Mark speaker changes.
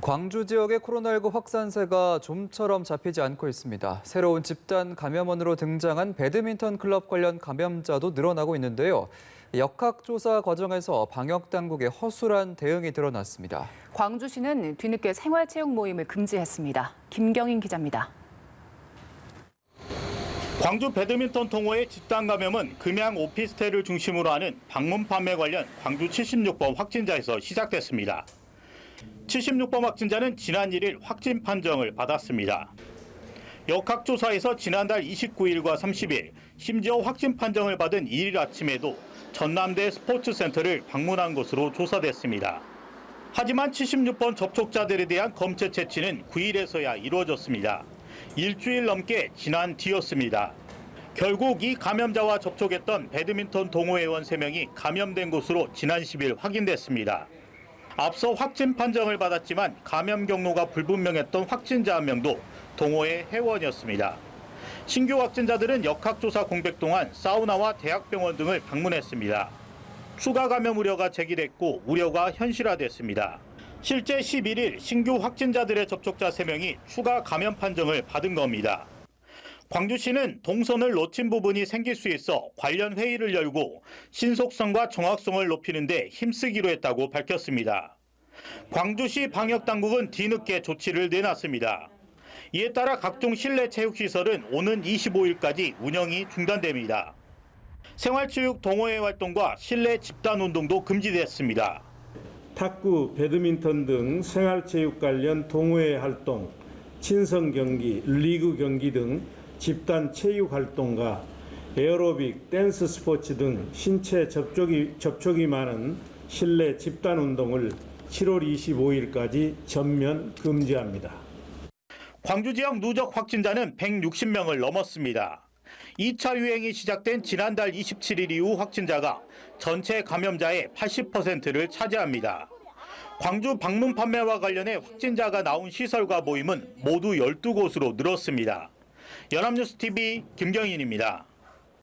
Speaker 1: 광주 지역의 코로나19 확산세가 좀처럼 잡히지 않고 있습니다. 새로운 집단 감염원으로 등장한 배드민턴 클럽 관련 감염자도 늘어나고 있는데요. 역학조사 과정에서 방역당국의 허술한 대응이 드러났습니다.
Speaker 2: 광주시는 뒤늦게 생활체육 모임을 금지했습니다. 김경인 기자입니다.
Speaker 3: 광주 배드민턴 동호회 집단 감염은 금양 오피스텔을 중심으로 하는 방문 판매 관련 광주 76번 확진자에서 시작됐습니다. 76번 확진자는 지난 1일 확진 판정을 받았습니다. 역학조사에서 지난달 29일과 30일, 심지어 확진 판정을 받은 1일 아침에도 전남대 스포츠센터를 방문한 것으로 조사됐습니다. 하지만 76번 접촉자들에 대한 검체 채취는 9일에서야 이루어졌습니다. 일주일 넘게 지난 뒤였습니다. 결국 이 감염자와 접촉했던 배드민턴 동호회원 3명이 감염된 것으로 지난 10일 확인됐습니다. 앞서 확진 판정을 받았지만 감염 경로가 불분명했던 확진자 1명도 동호회 회원이었습니다. 신규 확진자들은 역학조사 공백 동안 사우나와 대학병원 등을 방문했습니다. 추가 감염 우려가 제기됐고 우려가 현실화됐습니다. 실제 11일 신규 확진자들의 접촉자 3명이 추가 감염 판정을 받은 겁니다. 광주시는 동선을 놓친 부분이 생길 수 있어 관련 회의를 열고 신속성과 정확성을 높이는 데 힘쓰기로 했다고 밝혔습니다. 광주시 방역당국은 뒤늦게 조치를 내놨습니다. 이에 따라 각종 실내 체육시설은 오는 25일까지 운영이 중단됩니다. 생활체육 동호회 활동과 실내 집단운동도 금지됐습니다.
Speaker 4: 탁구, 배드민턴 등 생활체육 관련 동호회 활동, 친선 경기, 리그 경기 등 집단 체육 활동과 에어로빅, 댄스 스포츠 등 신체 접촉이 많은 실내 집단 운동을 7월 25일까지 전면 금지합니다.
Speaker 3: 광주 지역 누적 확진자는 160명을 넘었습니다. 2차 유행이 시작된 지난달 27일 이후 확진자가 전체 감염자의 80%를 차지합니다. 광주 방문 판매와 관련해 확진자가 나온 시설과 모임은 모두 12곳으로 늘었습니다. 연합뉴스TV 김경인입니다.